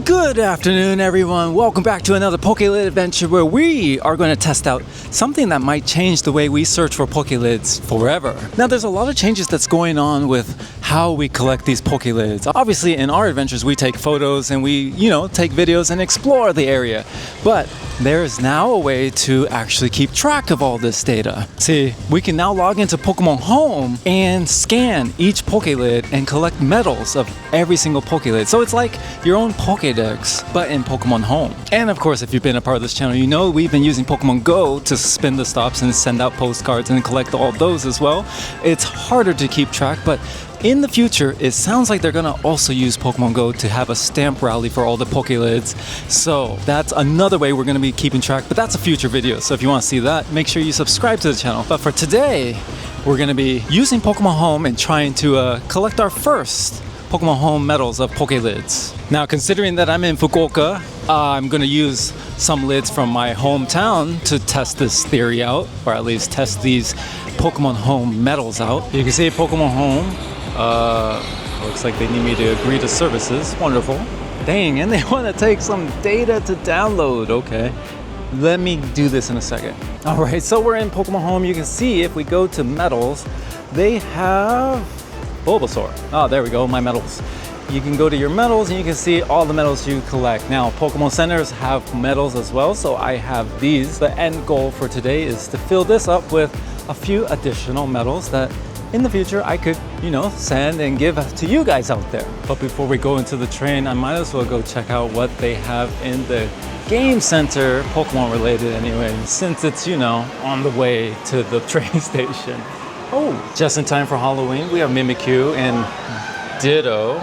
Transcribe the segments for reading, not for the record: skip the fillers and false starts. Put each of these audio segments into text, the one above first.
Good afternoon, everyone. Welcome back to another Pokelid adventure where we are going to test out something that might change the way we search for Pokelids forever. Now, there's a lot of changes that's going on with how we collect these Pokelids. Obviously, in our adventures, we take photos and we, take videos and explore the area. But there is now a way to actually keep track of all this data. See, we can now log into Pokemon Home and scan each Pokelid and collect medals of every single Pokelid. So it's like your own Pokédex, but in Pokemon Home. And of course, if you've been a part of this channel, you know we've been using PokemonGO to spin the stops and send out postcards and collect all those as well. It's harder to keep track, but in the future, it sounds like they're gonna also use PokemonGO to have a stamp rally for all the Pokelids. So that's another way we're gonna be keeping track, but that's a future video. So if you wanna see that, make sure you subscribe to the channel. But for today, we're gonna be using Pokemon Home and trying to collect our first Pokemon Home medals of Pokelids. Now, considering that I'm in Fukuoka, I'm gonna use some lids from my hometown to test this theory out, or at least test these Pokemon Home medals out. You can see Pokemon Home. Looks like they need me to agree to services. Wonderful. Dang, and they want to take some data to download. Okay, let me do this in a second. All right, so we're in Pokemon Home. You can see if we go to medals, they have Bulbasaur. Oh, there we go, my medals. You can go to your medals and you can see all the medals you collect. Now, Pokemon Centers have medals as well, so I have these. The end goal for today is to fill this up with a few additional medals that in the future I could, send and give to you guys out there. But before we go into the train, I might as well go check out what they have in the game center, Pokemon related anyway, since it's, on the way to the train station. Oh, just in time for Halloween, we have Mimikyu and Ditto.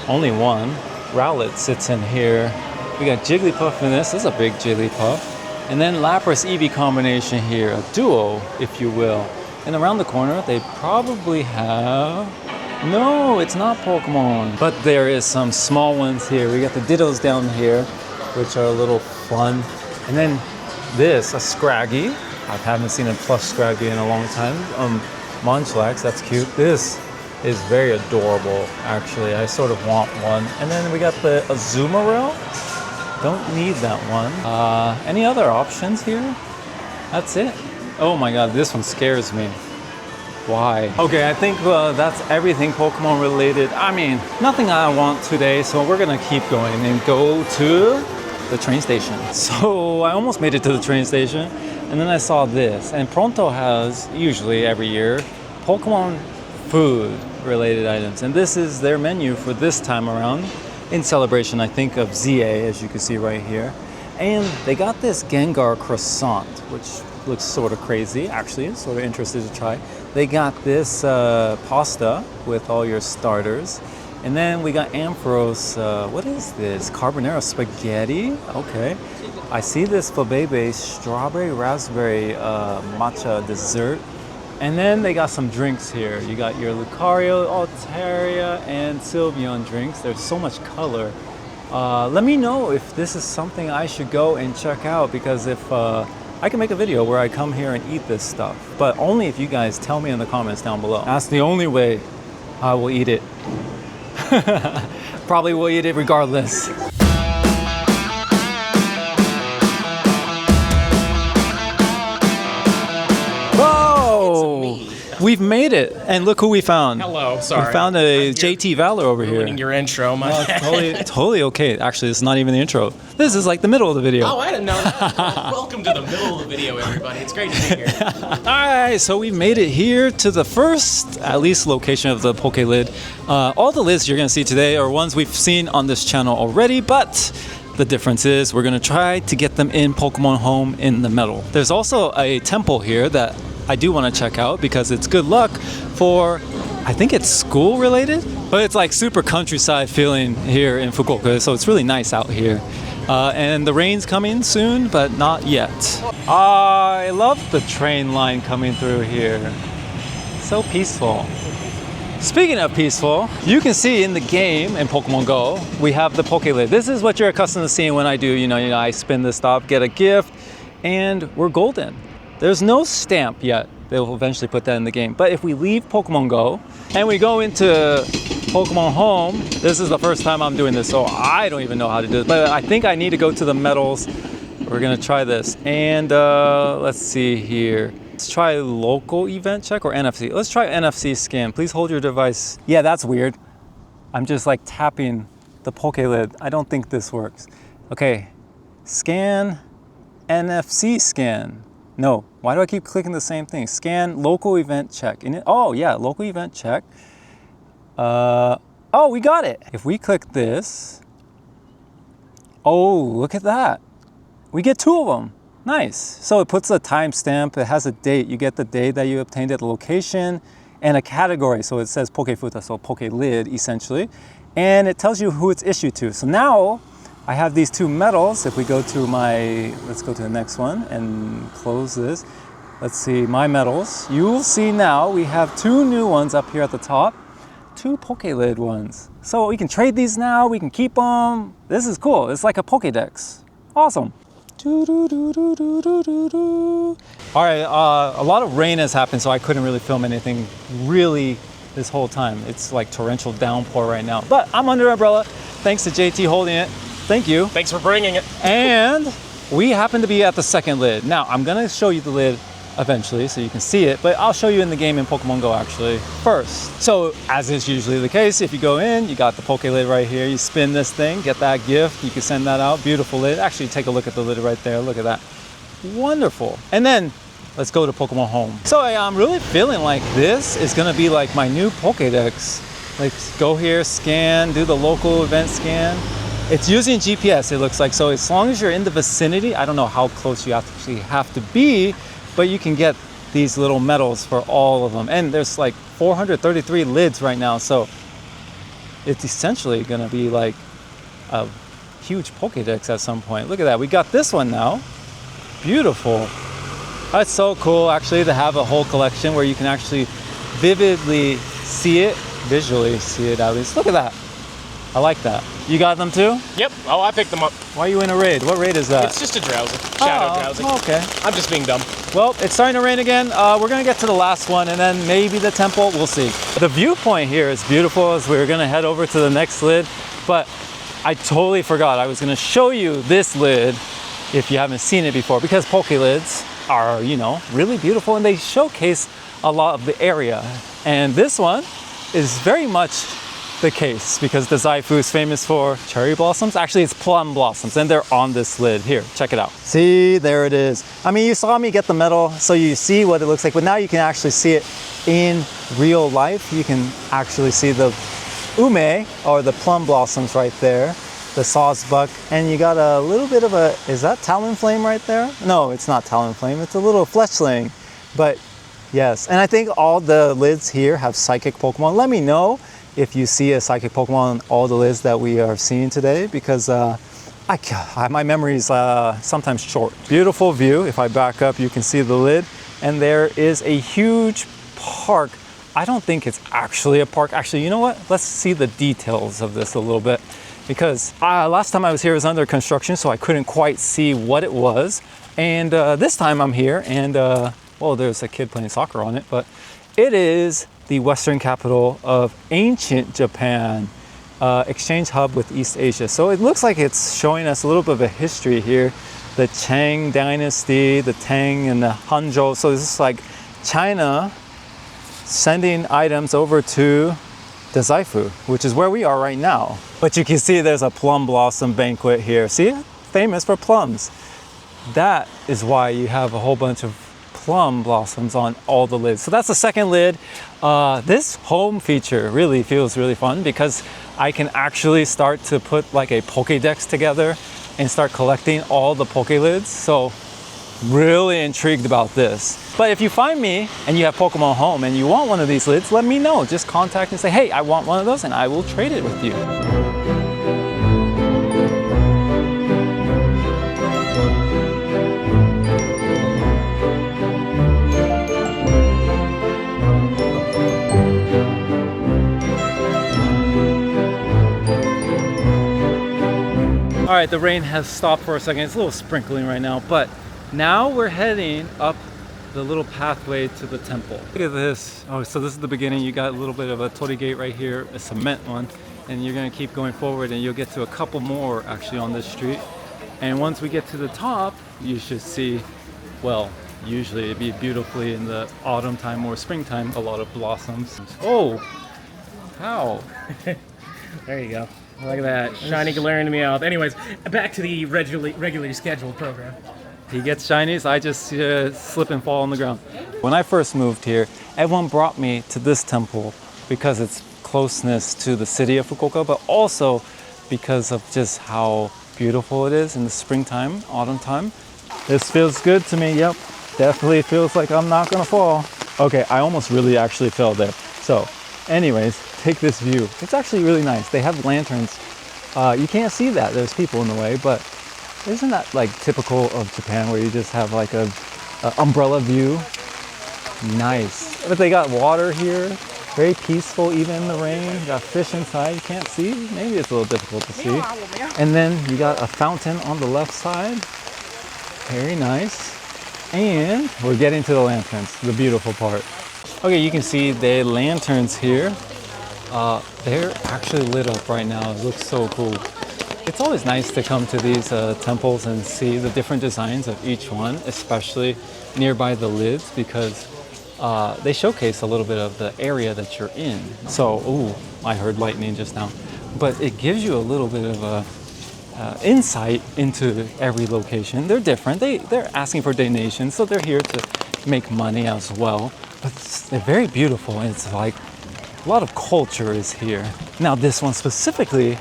Only one. Rowlet sits in here. We got Jigglypuff in this. This is a big Jigglypuff. And then Lapras Eevee combination here, a duo, if you will. And around the corner, they probably have... No, it's not Pokemon. But there is some small ones here. We got the Dittos down here, which are a little fun. And then this, a Scraggy. I haven't seen a plush Scraggy in a long time. Munchlax, that's cute. This is very adorable, actually. I sort of want one. And then we got the Azumarill. Don't need that one. Any other options here? That's it. Oh my god, this one scares me. Why? Okay, I think that's everything Pokemon related. I mean, nothing I want today, so we're gonna keep going and go to the train station. So I almost made it to the train station, and then I saw this. And Pronto has, usually every year, Pokemon food related items. And this is their menu for this time around, in celebration, I think, of ZA, as you can see right here. And they got this Gengar croissant, which looks sort of crazy, actually, sort of interested to try. They got this pasta with all your starters. And then we got Ampharos, what is this? Carbonara spaghetti? Okay. I see this Fabebe strawberry raspberry matcha dessert. And then they got some drinks here. You got your Lucario, Altaria, and Sylveon drinks. There's so much color. Let me know if this is something I should go and check out, because if I can make a video where I come here and eat this stuff, but only if you guys tell me in the comments down below. That's the only way I will eat it. Probably will eat it regardless. We've made it, and look who we found. Hello, sorry. We found a JT Valor over here. Your intro, my totally okay. Actually, it's not even the intro. This is like the middle of the video. Oh, I didn't know that. Welcome to the middle of the video, everybody. It's great to be here. All right, so we made it here to the first, at least, location of the Pokelid. All the lids you're going to see today are ones we've seen on this channel already, but the difference is we're going to try to get them in Pokemon Home in the medal. There's also a temple here that I do want to check out because it's good luck for, I think it's school related, but it's like super countryside feeling here in Fukuoka, so it's really nice out here. And the rain's coming soon, but not yet. I love the train line coming through here. So peaceful. Speaking of peaceful, you can see in the game in PokemonGO, we have the Pokelid. This is what you're accustomed to seeing when I do, I spin the stop, get a gift, and we're golden. There's no stamp yet. They will eventually put that in the game. But if we leave PokemonGO and we go into Pokemon Home. This is the first time I'm doing this, so I don't even know how to do it. But I think I need to go to the medals. We're gonna try this. And let's see here. Let's try local event check or NFC. Let's try NFC scan. Please hold your device. Yeah, that's weird. I'm just like tapping the Pokelid. I don't think this works. Okay, scan, NFC scan. No, why do I keep clicking the same thing? Scan local event check. Oh yeah, local event check. Oh, we got it. If we click this, oh, look at that. We get 2 of them. Nice. So it puts a timestamp. It has a date. You get the date that you obtained at the location and a category. So it says Pokefuta, so Pokelid essentially. And it tells you who it's issued to. So now I have these 2 medals. If we go to let's go to the next one and close this. Let's see, my medals. You will see now we have 2 new ones up here at the top. 2 Pokelid ones. So we can trade these now. We can keep them. This is cool. It's like a Pokedex. Awesome. All right, a lot of rain has happened, so I couldn't really film anything really this whole time. It's like torrential downpour right now, but I'm under umbrella. Thanks to JT holding it. Thank you. Thanks for bringing it. And we happen to be at the second lid. Now, I'm gonna show you the lid eventually so you can see it, but I'll show you in the game in Pokemon Go actually first. So as is usually the case, if you go in, you got the Pokelid right here, you spin this thing, get that gift, you can send that out. Beautiful lid. Actually, take a look at the lid right there. Look at that. Wonderful. And then let's go to Pokemon Home. So I'm really feeling like this is gonna be like my new Pokedex. Like go here, scan, do the local event scan. It's using GPS, it looks like. So as long as you're in the vicinity, I don't know how close you actually have to be, but you can get these little medals for all of them. And there's like 433 lids right now. So it's essentially gonna be like a huge Pokedex at some point. Look at that, we got this one now. Beautiful. That's so cool actually to have a whole collection where you can actually vividly see it, visually see it at least. Look at that. I like that. You got them too? Yep. Oh, I picked them up. Why are you in a raid? What raid is that? It's just a drowsy. Shadow drowsy. Okay. I'm just being dumb. Well, it's starting to rain again. We're gonna get to the last one and then maybe the temple, we'll see. The viewpoint here is beautiful as we're gonna head over to the next lid, but I totally forgot I was gonna show you this lid if you haven't seen it before, because Pokelids are, you know, really beautiful and they showcase a lot of the area. And this one is very much the case because Dazaifu is famous for cherry blossoms. Actually, it's plum blossoms and they're on this lid. Here, check it out. See, there it is. I mean, you saw me get the medal, so you see what it looks like, but now you can actually see it in real life. You can actually see the ume, or the plum blossoms right there, the sawsbuck, and you got a little bit of a, is that Talonflame right there? No, it's not Talonflame, it's a little fletchling, but yes. And I think all the lids here have psychic Pokemon. Let me know if you see a psychic Pokemon on all the lids that we are seeing today, because my memory is sometimes short. Beautiful view. If I back up, you can see the lid, and there is a huge park. I don't think it's actually a park. Actually, you know what? Let's see the details of this a little bit, because last time I was here it was under construction, so I couldn't quite see what it was. And this time I'm here, and well, there's a kid playing soccer on it, but it is the western capital of ancient Japan, exchange hub with East Asia. So it looks like it's showing us a little bit of a history here. The Qing dynasty, the Tang and the Hanzhou. So this is like China sending items over to Dazaifu, which is where we are right now. But you can see there's a plum blossom banquet here. See, famous for plums. That is why you have a whole bunch of plum blossoms on all the lids. So that's the second lid. This home feature really feels really fun because I can actually start to put like a Pokédex together and start collecting all the Pokelids. So really intrigued about this. But if you find me and you have Pokemon Home and you want one of these lids, let me know. Just contact and say, hey, I want one of those, and I will trade it with you. All right, the rain has stopped for a second. It's a little sprinkling right now, but now we're heading up the little pathway to the temple. Look at this. Oh, so this is the beginning. You got a little bit of a torii gate right here, a cement one, and you're gonna keep going forward and you'll get to a couple more actually on this street. And once we get to the top, you should see, well, usually it'd be beautifully in the autumn time or springtime, a lot of blossoms. Oh, how? There you go. Look at that. Shiny glaring me out. Anyways, back to the regularly scheduled program. He gets shinies, I just slip and fall on the ground. When I first moved here, everyone brought me to this temple because its closeness to the city of Fukuoka, but also because of just how beautiful it is in the springtime, autumn time. This feels good to me, yep. Definitely feels like I'm not gonna fall. Okay, I almost really actually fell there. So, anyways, take this view. It's actually really nice. They have lanterns. You can't see that, there's people in the way, but isn't that like typical of Japan where you just have like a umbrella view? Nice. But they got water here, very peaceful even in the rain. You got fish inside, you can't see. Maybe it's a little difficult to see. And then you got a fountain on the left side. Very nice. And we're getting to the lanterns, the beautiful part. Okay, you can see the lanterns here. They're actually lit up right now. It looks so cool. It's always nice to come to these temples and see the different designs of each one, especially nearby the lids, because they showcase a little bit of the area that you're in. So, ooh, I heard lightning just now. But it gives you a little bit of a insight into every location. They're different. They're asking for donations, so they're here to make money as well. But they're very beautiful, and it's like a lot of culture is here. Now, this one specifically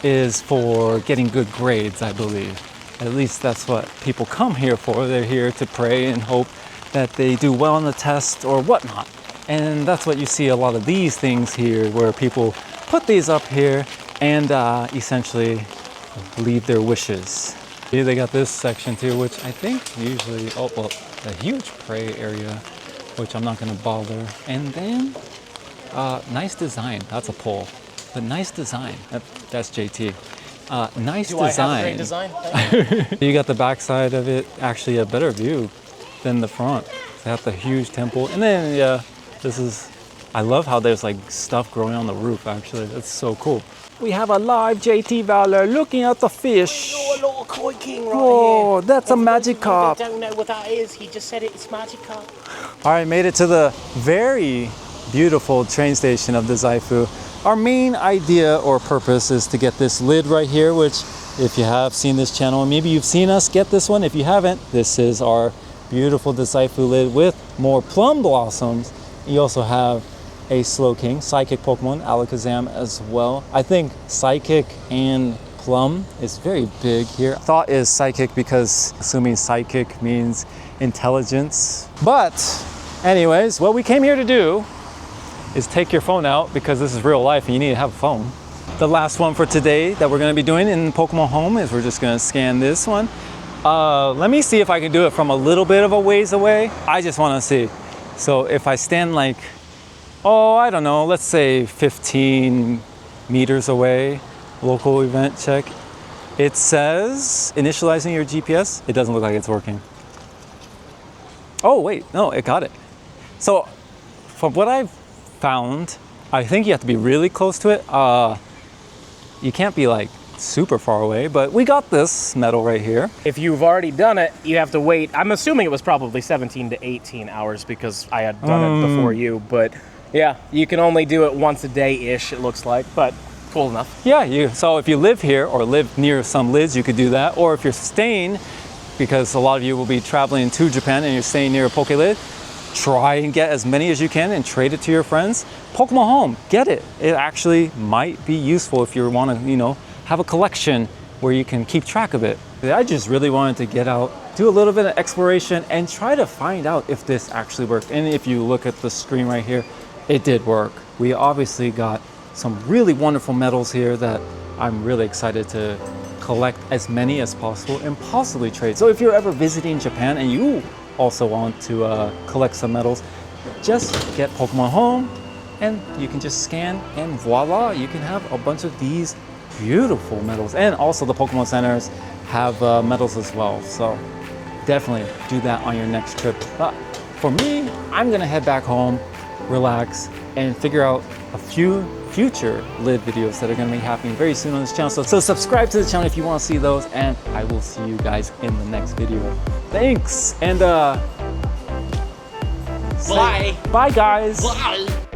is for getting good grades, I believe. At least that's what people come here for. They're here to pray and hope that they do well on the test or whatnot. And that's what you see a lot of these things here, where people put these up here and essentially leave their wishes. Here they got this section too, which I think usually, oh, well, a huge pray area, which I'm not gonna bother. And then, nice design, that's a pole. But nice design. That's JT. Nice Do design. I have a great design? Thank you. You got the back side of it, actually a better view than the front. They have the huge temple. And then, yeah, this is, I love how there's like stuff growing on the roof, actually. That's so cool. We have a live JT Valor looking at the fish. You're a little koi king right Oh, here. that's a magic carp. I don't know what that is. He just said it's magic carp. All right, made it to the very beautiful train station of Dazaifu. Our main idea or purpose is to get this lid right here, which if you have seen this channel, maybe you've seen us get this one. If you haven't, this is our beautiful Dazaifu lid with more plum blossoms. You also have a Slow King, Psychic Pokemon, Alakazam as well. I think Psychic and Plum is very big here. Thought is Psychic because assuming Psychic means intelligence. But anyways, what we came here to do is take your phone out because this is real life and you need to have a phone. The last one for today that we're gonna be doing in Pokemon Home is we're just gonna scan this one. Let me see if I can do it from a little bit of a ways away. I just wanna see. So if I stand like, oh, I don't know, let's say 15 meters away, local event check. It says initializing your GPS. It doesn't look like it's working. Oh wait, no, it got it. So from what I've found, I think you have to be really close to it. You can't be like super far away, but we got this medal right here. If you've already done it, you have to wait. I'm assuming it was probably 17 to 18 hours because I had done it before you, but yeah, you can only do it once a day-ish, it looks like, but cool enough. Yeah, so if you live here or live near some lids, you could do that. Or if you're staying, because a lot of you will be traveling to Japan and you're staying near a Pokelid, try and get as many as you can and trade it to your friends. Pokemon Home, get it. It actually might be useful if you want to, have a collection where you can keep track of it. I just really wanted to get out, do a little bit of exploration and try to find out if this actually worked. And if you look at the screen right here, it did work. We obviously got some really wonderful medals here that I'm really excited to collect as many as possible and possibly trade. So if you're ever visiting Japan and you also want to collect some medals, just get Pokemon Home and you can just scan and voila, you can have a bunch of these beautiful medals. And also the Pokemon Centers have medals as well. So definitely do that on your next trip. for me, I'm gonna head back home, relax, and figure out a few future lid videos that are gonna be happening very soon on this channel. So subscribe to the channel if you wanna see those, and I will see you guys in the next video. Thanks, and Bye. Bye guys. Bye.